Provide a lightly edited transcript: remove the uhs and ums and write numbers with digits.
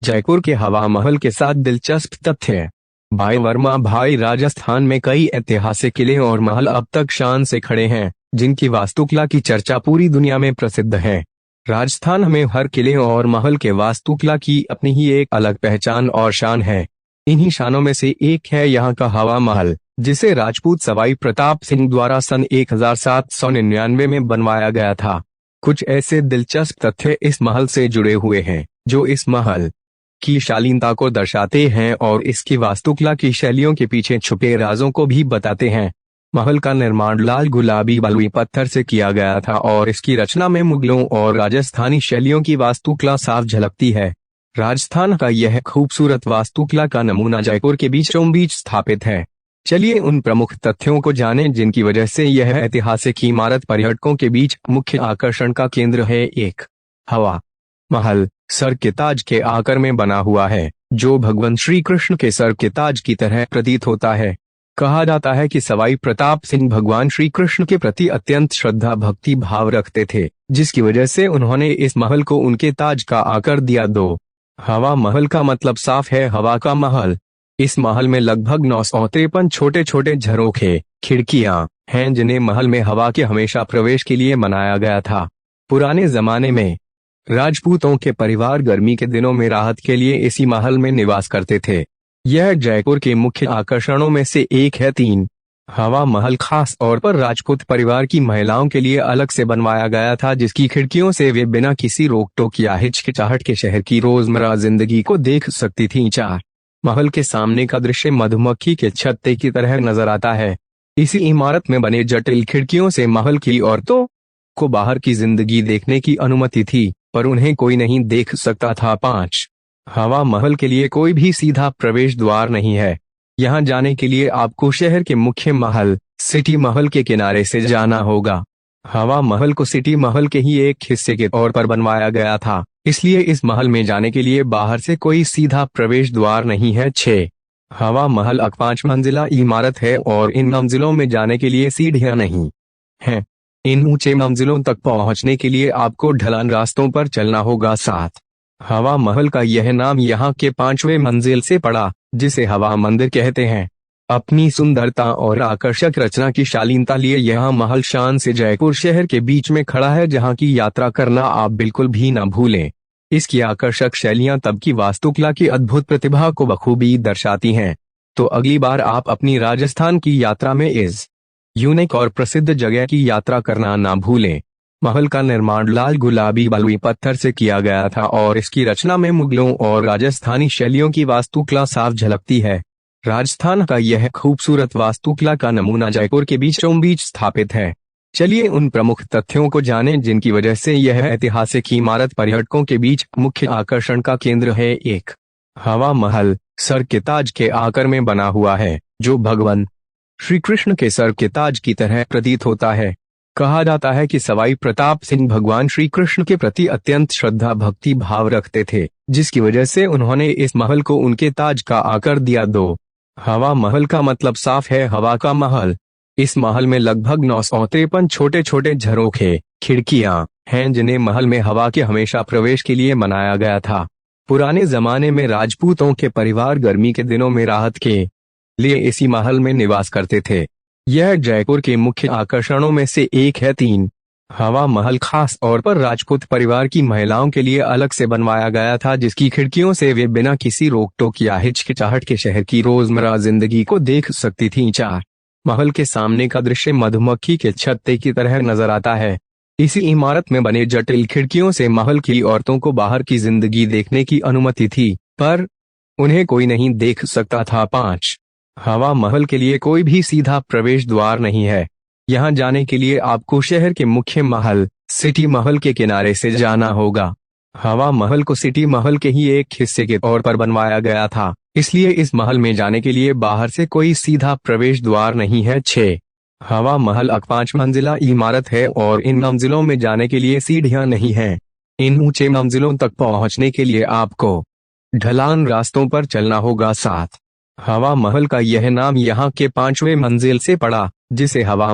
जयपुर के हवा महल के साथ दिलचस्प तथ्य। भाई वर्मा भाई, राजस्थान में कई ऐतिहासिक किले और महल अब तक शान से खड़े हैं, जिनकी वास्तुकला की चर्चा पूरी दुनिया में प्रसिद्ध है। राजस्थान में हर किले और महल के वास्तुकला की अपनी ही एक अलग पहचान और शान है। इन्हीं शानों में से एक है यहाँ का हवा महल, जिसे राजपूत सवाई प्रताप सिंह द्वारा सन 1799 में बनवाया गया था। कुछ ऐसे दिलचस्प तथ्य इस महल से जुड़े हुए हैं जो इस महल की शालीनता को दर्शाते हैं और इसकी वास्तुकला की शैलियों के पीछे छुपे राजों को भी बताते हैं। महल का निर्माण लाल गुलाबी बलुई पत्थर से किया गया था और इसकी रचना में मुगलों और राजस्थानी शैलियों की वास्तुकला साफ झलकती है। राजस्थान का यह खूबसूरत वास्तुकला का नमूना जयपुर के बीचों बीच स्थापित है। चलिए उन प्रमुख तथ्यों को जानें जिनकी वजह से यह ऐतिहासिक इमारत पर्यटकों के बीच मुख्य आकर्षण का केंद्र है। 1. हवा महल सर के ताज के आकार में बना हुआ है, जो भगवान श्री कृष्ण के सर के ताज की तरह प्रतीत होता है। कहा जाता है कि सवाई प्रताप सिंह भगवान श्री कृष्ण के प्रति अत्यंत श्रद्धा भक्ति भाव रखते थे, जिसकी वजह से उन्होंने इस महल को उनके ताज का आकार दिया। 2. हवा महल का मतलब साफ है हवा का महल। इस महल में लगभग 953 छोटे छोटे झरोखे खिड़कियां हैं, जिन्हें महल में हवा के हमेशा प्रवेश के लिए बनाया गया था। पुराने जमाने में राजपूतों के परिवार गर्मी के दिनों में राहत के लिए इसी महल में निवास करते थे। यह जयपुर के मुख्य आकर्षणों में से एक है। 3. हवा महल खास तौर पर राजपूत परिवार की महिलाओं के लिए अलग से बनवाया गया था, जिसकी खिड़कियों से वे बिना किसी रोक टोक या हिचकिचाहट के शहर की रोजमर्रा जिंदगी को देख सकती थीं। 4. महल के सामने का दृश्य मधुमक्खी के छत्ते की तरह नजर आता है। इसी इमारत में बने जटिल खिड़कियों से महल की औरतों को बाहर की जिंदगी देखने की अनुमति थी, पर उन्हें कोई नहीं देख सकता था। 5. हवा महल के लिए कोई भी सीधा प्रवेश द्वार नहीं है। यहाँ जाने के लिए आपको शहर के मुख्य महल सिटी महल के किनारे से जाना होगा। हवा महल को सिटी महल के ही एक हिस्से के तौर पर बनवाया गया था, इसलिए इस महल में जाने के लिए बाहर से कोई सीधा प्रवेश द्वार नहीं है। 6. हवा महल 5 मंजिला इमारत है और इन मंजिलों में जाने के लिए सीढ़ियां नहीं हैं। इन ऊंचे मंजिलों तक पहुंचने के लिए आपको ढलान रास्तों पर चलना होगा। 7. हवा महल का यह नाम यहाँ के 5वें मंजिल से पड़ा, जिसे हवा मंदिर कहते हैं। अपनी सुंदरता और आकर्षक रचना की शालीनता लिए यह महल शान से जयपुर शहर के बीच में खड़ा है, जहाँ की यात्रा करना आप बिल्कुल भी न भूलें। इसकी आकर्षक शैलियां तब की वास्तुकला की अद्भुत प्रतिभा को बखूबी दर्शाती हैं। तो अगली बार आप अपनी राजस्थान की यात्रा में इस यूनिक और प्रसिद्ध जगह की यात्रा करना ना भूलें। महल का निर्माण लाल गुलाबी बलुई पत्थर से किया गया था और इसकी रचना में मुगलों और राजस्थानी शैलियों की वास्तुकला साफ झलकती है। राजस्थान का यह खूबसूरत वास्तुकला का नमूना जयपुर के बीचों बीच स्थापित है। चलिए उन प्रमुख तथ्यों को जानें जिनकी वजह से यह ऐतिहासिक इमारत पर्यटकों के बीच मुख्य आकर्षण का केंद्र है। 1. हवा महल सर के ताज के आकार में बना हुआ है, जो भगवान श्री कृष्ण के सर के ताज की तरह प्रतीत होता है। कहा जाता है कि सवाई प्रताप सिंह भगवान श्री कृष्ण के प्रति अत्यंत श्रद्धा भक्ति भाव रखते थे, जिसकी वजह से उन्होंने इस महल को उनके ताज का आकार दिया। 2. हवा महल का मतलब साफ है हवा का महल। इस महल में लगभग 953 छोटे छोटे झरोखे खिड़कियां हैं, जिन्हें महल में हवा के हमेशा प्रवेश के लिए बनाया गया था। पुराने जमाने में राजपूतों के परिवार गर्मी के दिनों में राहत के लिए इसी महल में निवास करते थे। यह जयपुर के मुख्य आकर्षणों में से एक है। 3. हवा महल खास तौर पर राजपूत परिवार की महिलाओं के लिए अलग से बनवाया गया था, जिसकी खिड़कियों से वे बिना किसी रोक टोक या हिचकिचाहट के शहर की रोजमर्रा जिंदगी को देख सकती थीं। 4. महल के सामने का दृश्य मधुमक्खी के छत्ते की तरह नजर आता है। इसी इमारत में बने जटिल खिड़कियों से महल की औरतों को बाहर की जिंदगी देखने की अनुमति थी, पर उन्हें कोई नहीं देख सकता था। 5. हवा महल के लिए कोई भी सीधा प्रवेश द्वार नहीं है। यहाँ जाने के लिए आपको शहर के मुख्य महल सिटी महल के किनारे से जाना होगा। हवा महल को सिटी महल के ही एक हिस्से के तौर पर बनवाया गया था, इसलिए इस महल में जाने के लिए बाहर से कोई सीधा प्रवेश द्वार नहीं है। 6. हवा महल 5 मंजिला इमारत है और इन मंजिलों में जाने के लिए सीढ़ियां नहीं हैं। इन ऊंचे मंजिलों तक पहुंचने के लिए आपको ढलान रास्तों पर चलना होगा। 7. हवा महल का यह नाम यहाँ के 5वें मंजिल से पड़ा, जिसे हवा